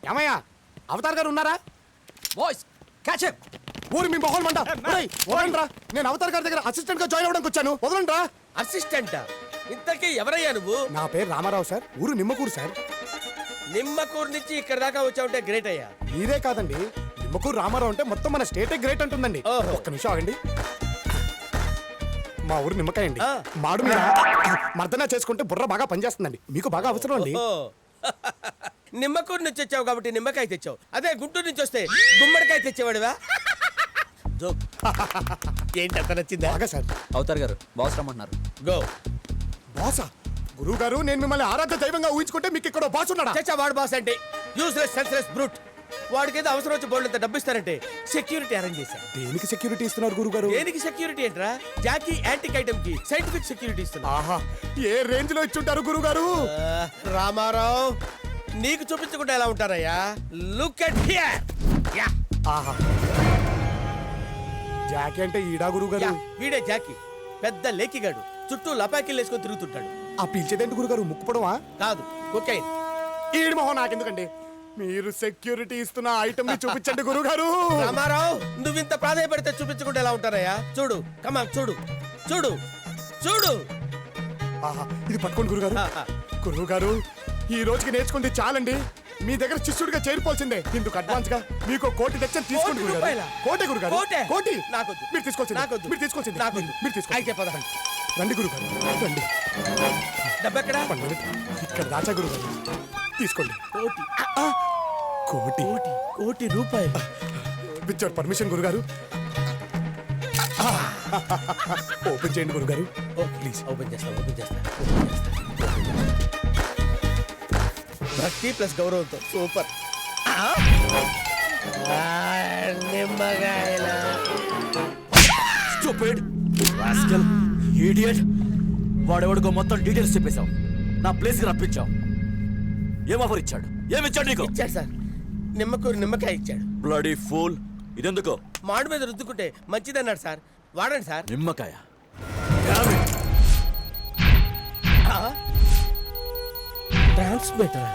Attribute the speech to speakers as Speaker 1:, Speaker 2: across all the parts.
Speaker 1: ఏమయ్యా అవతార్ గారు ఉన్నారా?
Speaker 2: Boys catch him.
Speaker 1: ఊరి మీ మొహం మంట. వదలండ్రా, నేను అవతార్ గారి దగ్గర అసిస్టెంట్ గా జాయిన్ అవ్వడానికి వచ్చాను. వదలండ్రా.
Speaker 3: అసిస్టెంట్ ఇంతకీ ఎవరయ్యా నువ్వు?
Speaker 1: నా పేరు రామారావు సార్, ఊరు నిమ్మకూరు సార్.
Speaker 3: నిమ్మకూరు నుంచి ఇక్కడ దాకా వచ్చావుంటే గ్రేట్ అయ్యా.
Speaker 1: మీరే కాదండి, నిమ్మకూరు రామారావు అంటే మొత్తం మన స్టేటే గ్రేట్ అంటుందండి.
Speaker 3: ఓహో.
Speaker 1: ఒక్క నిమిషం ఆగండి. మా ఊరు నిమ్మకాయ అండి.
Speaker 3: ఆ.
Speaker 1: మాడు మీద మర్దనా చేసుకుంటే బుర్ర బాగా పనిచేస్తుందండి. మీకు బాగా అవసరం అండి.
Speaker 3: ఓ నిమ్మకూరు నుంచి వచ్చావు కాబట్టి నిమ్మకాయ తెచ్చావు. అదే గుంటూరు నుంచి వస్తే గుమ్మడికాయ తెచ్చేవాడివా? జోక్. ఏంటి అంత నచ్చిందా?
Speaker 1: బాగా సార్.
Speaker 2: అవతార్ గారు బాస్ రమ్మంటున్నారు.
Speaker 3: గో.
Speaker 1: బాసా? గురువు గారు, నేను మిమ్మల్ని ఆరాధ్య దైవంగా ఊహించుకుంటే మీకు ఇక్కడ బాస్ ఉన్నాడా?
Speaker 3: చచ్చా వాడు బాస్ అంటే యూస్లెస్ సెన్స్లెస్ బ్రూట్. వాడికి ఏదో అవసరం వచ్చి బోర్డు డబ్బు ఇస్తారంటే సెక్యూరిటీ అరేంజ్ చేశాను.
Speaker 1: దేనికి సెక్యూరిటీ ఇస్తున్నారు గురువు గారు?
Speaker 3: దేనికి సెక్యూరిటీ ఏంట్రా? జాకీ యాంటిక్ ఐటమ్ కి సైంటిఫిక్ సెక్యూరిటీ ఇస్తున్నా.
Speaker 1: ఆహా, ఏ రేంజ్ లో ఇచ్చుంటారు గురువు గారు?
Speaker 3: రామారావు నీకు చూపించకుండా ఎలా ఉంటారయ్యా? Look at here. యా
Speaker 1: ఆహా, జాకీ అంటే ఈడా గురువు గారు?
Speaker 3: వీడే జాకీ, పెద్ద లేకిగాడు, చుట్టూ లపాకిలు వేసుకొని తిరుగుతుంటాడు.
Speaker 1: ఆ పీల్చేదేంటి గురుగారు? ముక్కుపడవా?
Speaker 3: కాదు, కొకైన్.
Speaker 1: ఈడి మొహం నాకెందుకండి? మీరు సెక్యూరిటీ ఇస్తున్న ఐటమ్ ని చూపించండి గురుగారు.
Speaker 3: రామారావు నువ్వు ఇంత ప్రాధాన్యపడితే చూపించకుండా ఎలా ఉంటారయ్యా? చూడు, కమాన్ చూడు, చూడు, చూడు.
Speaker 1: ఆహా, ఇది పట్టుకోండి గురుగారు.
Speaker 3: ఆహా.
Speaker 1: గురువు గారు, ఈ రోజుకి నేర్చుకుంది చాలండి. మీ దగ్గర శిష్యుడిగా చేరిపోవాల్సిందే. ఇందుకు అడ్వాన్స్ గా మీకు 1 కోటి తెచ్చని తీసుకోండి గురుగారు.
Speaker 3: రూపాయలా?
Speaker 1: కోటి గురుగారు,
Speaker 3: కోటే?
Speaker 1: కోటి.
Speaker 3: నాకొద్దు.
Speaker 1: మీరు తీసుకోవాల్సింది.
Speaker 3: నాకొద్దు.
Speaker 1: మీరు తీసుకోవాల్సింది.
Speaker 3: నాకొద్దు.
Speaker 1: మీరు తీసుకోండి.
Speaker 3: అయితే పద.
Speaker 1: రండి గురుగారు, రండి.
Speaker 3: డబ్బెక్కడా?
Speaker 1: 1 మినిట్. ఇక్కడ దాచా గురుగారు, తీసుకోండి.
Speaker 3: కోటి.
Speaker 1: ఆ, కోటి.
Speaker 3: కోటి, కోటి రూపాయలు.
Speaker 1: విత్ యువర్ పర్మిషన్ గురుగారు. ఓపెన్ చేయండి గురుగారు.
Speaker 3: ప్లీజ్ ఓపెన్ చేస్తా, ఓపెన్ చేస్తా. భక్తి ప్లస్ గౌరవంతో సూపర్. నిమ్మకాయల
Speaker 2: స్టూపిడ్ రాస్కల్ ఇడియట్. వాడెవడికో మొత్తం డీటెయిల్స్ చెప్పేశావు. నా ప్లేస్ కి రప్పించావు. ఏం ఆఫర్ ఇచ్చాడు? ఏమిచ్చాడు నీకు?
Speaker 3: ఇచ్చాడు సార్, నిమ్మకూరు నిమ్మకాయ ఇచ్చాడు.
Speaker 2: Bloody fool. ఇదెందుకో?
Speaker 3: మాడు మీద రుద్దుకుంటే మంచిదన్నాడు సార్, వాడండి సార్.
Speaker 2: నిమ్మకాయ.
Speaker 3: ట్రాన్స్మిటర్.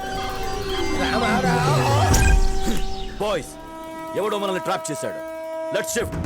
Speaker 2: బాయ్స్, ఎవడో మనల్ని ట్రాప్ చేశాడు. Let's shift.